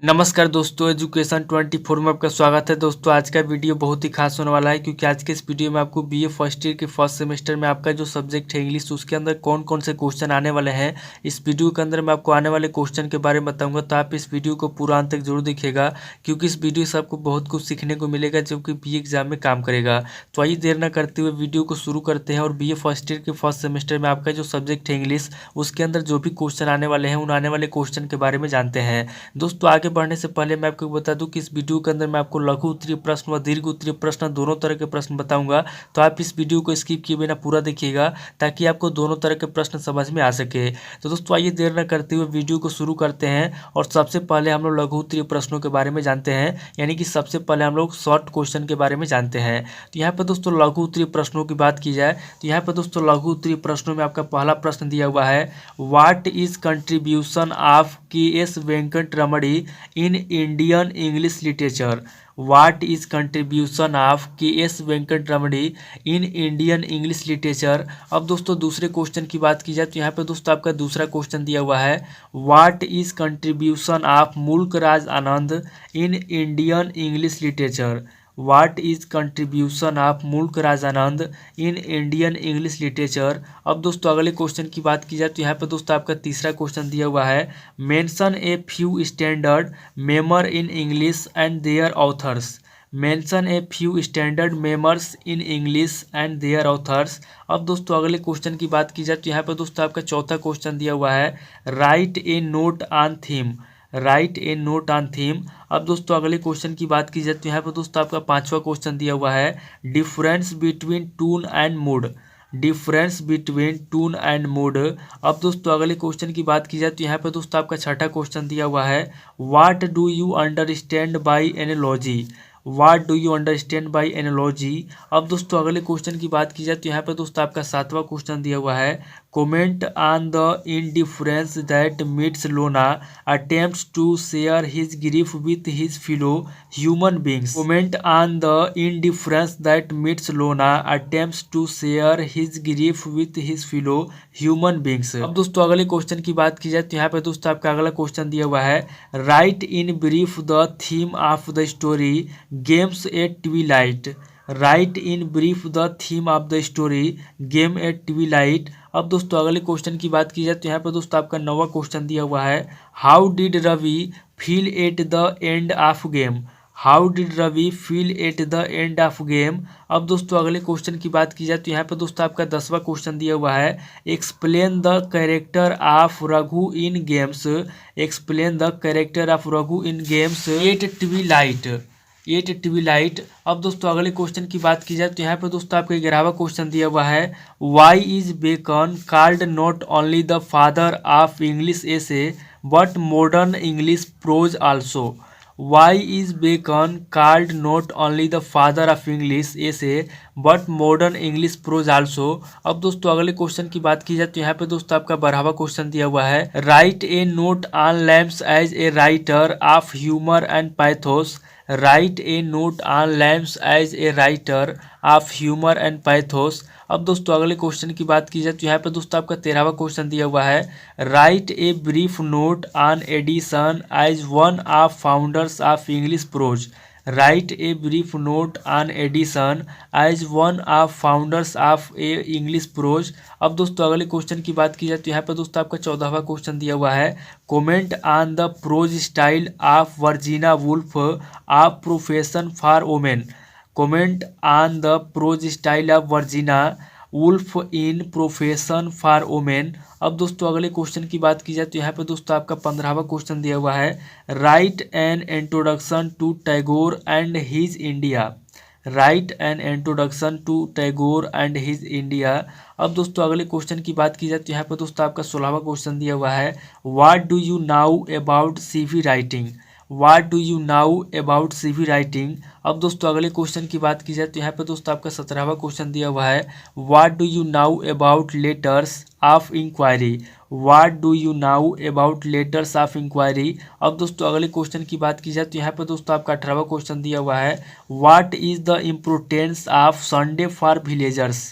नमस्कार दोस्तों, एजुकेशन 24 में आपका स्वागत है। दोस्तों आज का वीडियो बहुत ही खास होने वाला है क्योंकि आज के इस वीडियो में आपको बीए फर्स्ट ईयर के फर्स्ट सेमेस्टर में आपका जो सब्जेक्ट है इंग्लिश, उसके अंदर कौन कौन से क्वेश्चन आने वाले हैं, इस वीडियो के अंदर मैं आपको आने वाले क्वेश्चन के बारे में बताऊंगा। तो आप इस वीडियो को पूरा अंत तक जरूर देखिएगा क्योंकि इस वीडियो से आपको बहुत कुछ सीखने को मिलेगा जो कि बीए एग्जाम में काम करेगा। तो आइए देर न करते हुए वीडियो को शुरू करते हैं और बीए फर्स्ट ईयर के फर्स्ट सेमेस्टर में आपका जो सब्जेक्ट है इंग्लिश, उसके अंदर जो भी क्वेश्चन आने वाले हैं उन आने वाले क्वेश्चन के बारे में जानते हैं। दोस्तों आगे बढ़ने से पहले मैं आपको बता दूं कि इस वीडियो के अंदर मैं आपको लघु उत्तरीय प्रश्न व दीर्घ उत्तरीय प्रश्न दोनों तरह के प्रश्न बताऊंगा। तो आप इस वीडियो को स्किप किए बिना पूरा देखिएगा ताकि आपको दोनों तरह के प्रश्न समझ में आ सके। तो दोस्तों आइए देर न करते हुए वीडियो को शुरू करते हैं और सबसे पहले हम लोग लघु उत्तरीय प्रश्नों के बारे में जानते हैं, यानी कि सबसे पहले हम लोग शॉर्ट क्वेश्चन के बारे में जानते हैं। तो यहाँ पर दोस्तों लघु उत्तरीय प्रश्नों की बात की जाए तो यहाँ पर दोस्तों लघु उत्तरीय प्रश्नों में आपका पहला प्रश्न दिया हुआ है, what is contribution of K S. Venkata Ramani in Indian English literature. What is contribution of K S. Venkata Ramani in Indian English literature. अब दोस्तों दूसरे क्वेश्चन की बात की जाए तो यहाँ पे दोस्तों आपका दूसरा क्वेश्चन दिया हुआ है, what is contribution of Mulk Raj Anand in Indian English literature. What is contribution of Mulk Raj Anand in Indian English literature. अब दोस्तों अगले क्वेश्चन की बात की जाए तो यहाँ पे दोस्तों आपका तीसरा क्वेश्चन दिया हुआ है, mention a few standard memoir in English and their authors. Mention a few standard memoirs in English and their authors. अब दोस्तों अगले क्वेश्चन की बात की जाए तो यहाँ पे दोस्तों आपका चौथा क्वेश्चन दिया हुआ है, write a note on theme. Right a note on theme. अब दोस्तों अगले क्वेश्चन की बात की जाए तो यहाँ पर दोस्तों आपका पांचवा क्वेश्चन दिया हुआ है, difference between tone and mood. Difference between tone and mood. अब दोस्तों अगले क्वेश्चन की बात की जाए तो यहाँ पर दोस्तों आपका छठा क्वेश्चन दिया हुआ है, what do you understand by analogy. What do you understand by analogy. अब दोस्तों अगले क्वेश्चन की बात की जाए तो यहाँ पर दोस्तों आपका सातवां क्वेश्चन दिया हुआ है, comment on the indifference that Mitch Lona attempts to share his grief with his fellow human beings. Comment on the indifference that Mitch Lona attempts to share his grief with his fellow human beings. अब दोस्तों अगले question की बात की जाए तो यहाँ पे दोस्तों आपका अगला क्वेश्चन दिया हुआ है, right in brief the theme of the story games at Twilight. Right in brief the theme of the story game at twilight. अब दोस्तों अगले क्वेश्चन की बात की जाए तो यहाँ पर दोस्तों आपका नौवां क्वेश्चन दिया हुआ है, how did Ravi feel at the end of game. How did Ravi feel at the end of game. अब दोस्तों अगले क्वेश्चन की बात की जाए तो यहाँ पर दोस्तों आपका 10वां क्वेश्चन दिया हुआ है, explain the character of Raghu in games. Explain the character of Raghu in games at twilight. At twilight. अब दोस्तों अगले क्वेश्चन की बात की जाए तो यहाँ पर दोस्तों आपका 11वां क्वेश्चन दिया हुआ है, why is Bacon called not only the father of English essay but modern English prose also. Why is Bacon called not only the father of English essay but modern English prose also. अब दोस्तों अगले question की बात की जाए तो यहाँ पे दोस्तों आपका 12वां क्वेश्चन दिया हुआ है, write a note on Lamb's as a writer of humour and pathos. Write a note on Lamb's as a writer of humour and pathos. अब दोस्तों अगले क्वेश्चन की बात की जाए तो यहाँ पे दोस्तों आपका 13वां क्वेश्चन दिया हुआ है, write a brief note on Addison as one of founders of English prose. Write a brief note on Addison as one of founders of a English prose. अब दोस्तों अगले क्वेश्चन की बात की जाए तो यहाँ पे दोस्तों आपका 14वां क्वेश्चन दिया हुआ है, comment on the prose style of Virginia Woolf of profession for women. Comment on the prose style of Virginia Woolf in profession for women. अब दोस्तों अगले क्वेश्चन की बात की जाए तो यहाँ पे दोस्तों आपका 15वां क्वेश्चन दिया हुआ है, write an introduction to Tagore and his India. Write an introduction to Tagore and his India. अब दोस्तों अगले क्वेश्चन की बात की जाए तो यहाँ पे दोस्तों आपका 16वां क्वेश्चन दिया हुआ है, what do you know about CV writing. What do you know about CV writing. अब दोस्तों अगले क्वेश्चन की बात की जाए तो यहाँ पे दोस्तों आपका 17वां क्वेश्चन दिया हुआ है, what do you know about letters of inquiry. What do you know about letters of inquiry. अब दोस्तों अगले क्वेश्चन की बात की जाए तो यहाँ पे दोस्तों आपका 18वां क्वेश्चन दिया हुआ है, what is the importance of Sunday for villagers.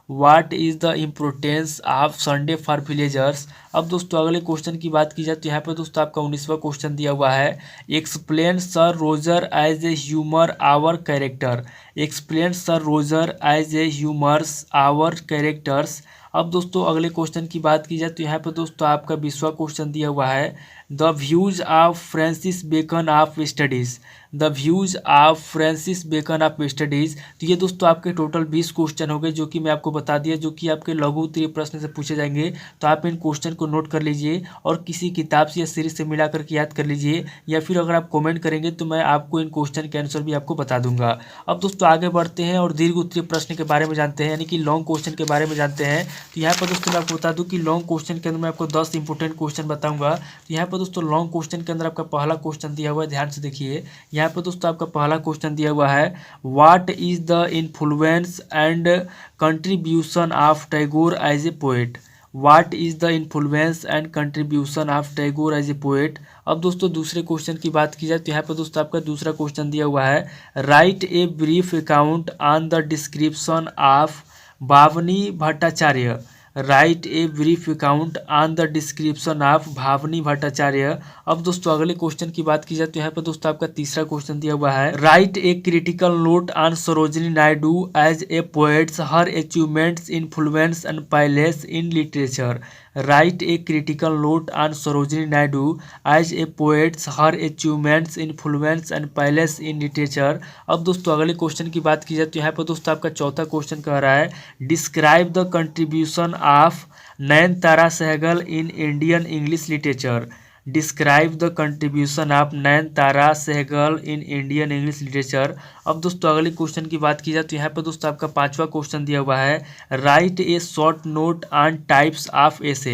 What is the importance of Sunday for villagers. अब दोस्तों अगले क्वेश्चन की बात की जाए तो यहाँ पे दोस्तों आपका 19वां क्वेश्चन दिया हुआ है, explain sir Roger as a humorous character. Explain sir Roger as a humorous characters. अब दोस्तों अगले क्वेश्चन की बात की जाए तो यहाँ पे दोस्तों आपका 20वां क्वेश्चन दिया हुआ है, the views of Francis Bacon of studies. The views of Francis Bacon of studies. तो ये दोस्तों आपके टोटल 20 क्वेश्चन हो गए जो कि मैं आपको बता दिया, जो कि आपके लघु उत्तरीय प्रश्न से पूछे जाएंगे। तो आप इन क्वेश्चन को नोट कर लीजिए और किसी किताब से या सीरीज से मिला करके याद कर लीजिए, या फिर अगर आप कमेंट करेंगे तो मैं आपको इन क्वेश्चन के आंसर भी आपको बता दूंगा। अब दोस्तों आगे बढ़ते हैं और दीर्घ उत्तरीय प्रश्न के बारे में जानते हैं, यानी कि लॉन्ग क्वेश्चन के बारे में जानते हैं। तो यहाँ पर दोस्तों मैं आपको बता दूं कि लॉन्ग क्वेश्चन के अंदर मैं आपको 10 इंपॉर्टेंट क्वेश्चन बताऊंगा। तो यहाँ पर दोस्तों लॉन्ग क्वेश्चन के अंदर आपका पहला क्वेश्चन दिया हुआ है, ध्यान से देखिए। यहाँ पर दोस्तों आपका पहला क्वेश्चन दिया हुआ है, what is the influence and contribution of Tagore as a poet. What is the influence and contribution of Tagore as a poet. अब दोस्तों दूसरे क्वेश्चन की बात की जाए तो यहाँ पर दोस्तों आपका दूसरा क्वेश्चन दिया हुआ है, write a brief account on the description of Bhabani Bhattacharya. Write a brief account on the description of Bhabani Bhattacharya. अब दोस्तों अगले क्वेश्चन की बात की जाए तो यहाँ पर दोस्तों आपका तीसरा क्वेश्चन दिया हुआ है, write a critical note on Sarojini Naidu as a poets her achievements influence and place in literature. Write a critical note on Sarojini Naidu as a poets her achievements influence and place in literature. अब दोस्तों अगले question की बात की जाए तो यहाँ पर दोस्तों आपका चौथा क्वेश्चन कह रहा है, describe the contribution of Nayantara Sahgal in Indian English literature. Describe the contribution of Nayantara Sahgal in Indian English literature. अब दोस्तों अगले क्वेश्चन की बात की जाए तो यहाँ पर दोस्तों आपका पांचवा क्वेश्चन दिया हुआ है, write a short note on types of essay.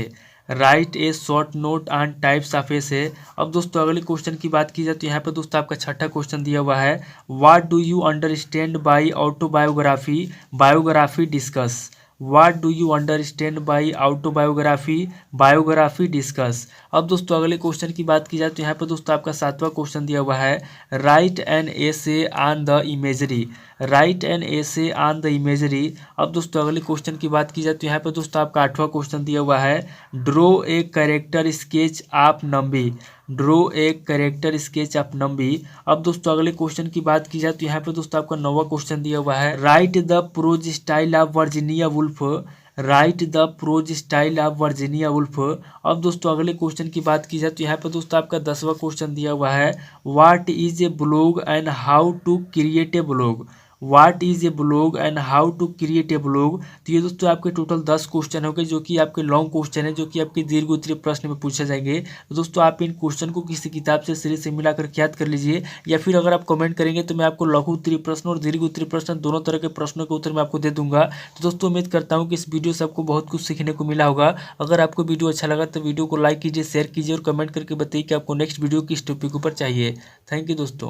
Write a short note on types of essay. अब दोस्तों अगले क्वेश्चन की बात की जाए तो यहाँ पर दोस्तों आपका छठा क्वेश्चन दिया हुआ है, what do you understand by autobiography. Biography discuss. What do you understand by autobiography. Biography discuss. अब दोस्तों अगले क्वेश्चन की बात की जाए तो यहाँ पर दोस्तों आपका सातवां क्वेश्चन दिया हुआ है, write an essay on the imagery. Right an essay on the imagery. अब दोस्तों अगले क्वेश्चन की बात की जाए तो यहाँ पर दोस्तों आपका आठवां क्वेश्चन दिया हुआ है, draw a character sketch of Nambi. Draw a character sketch of Nambi. अब दोस्तों अगले क्वेश्चन की बात की जाए तो यहाँ पे दोस्तों आपका 9वां क्वेश्चन दिया हुआ है, write the prose style of Virginia Woolf. Write the prose style of Virginia Woolf. अब दोस्तों अगले क्वेश्चन की बात की जाए तो यहाँ पे दोस्तों आपका 10वां क्वेश्चन दिया हुआ है, what is a blog and how to create a blog. What is a blog and how to create a blog. तो ये दोस्तों आपके टोटल 10 क्वेश्चन हो गए जो कि आपके लॉन्ग क्वेश्चन है, जो कि आपके दीर्घ उत्तरीय प्रश्न में पूछे जाएंगे। तो दोस्तों आप इन क्वेश्चन को किसी किताब से सीरीज से मिलाकर याद कर लीजिए, या फिर अगर आप कमेंट करेंगे तो मैं आपको लघु उत्तरीय प्रश्न और दीर्घ उत्तरीय प्रश्न दोनों तरह के प्रश्नों के उत्तर मैं आपको दे दूंगा। तो दोस्तों उम्मीद करता हूँ कि इस वीडियो से आपको बहुत कुछ सीखने को मिला होगा। अगर आपको वीडियो अच्छा लगा तो वीडियो को लाइक कीजिए, शेयर कीजिए और कमेंट करके बताइए कि आपको नेक्स्ट वीडियो किस टॉपिक ऊपर चाहिए। थैंक यू दोस्तों।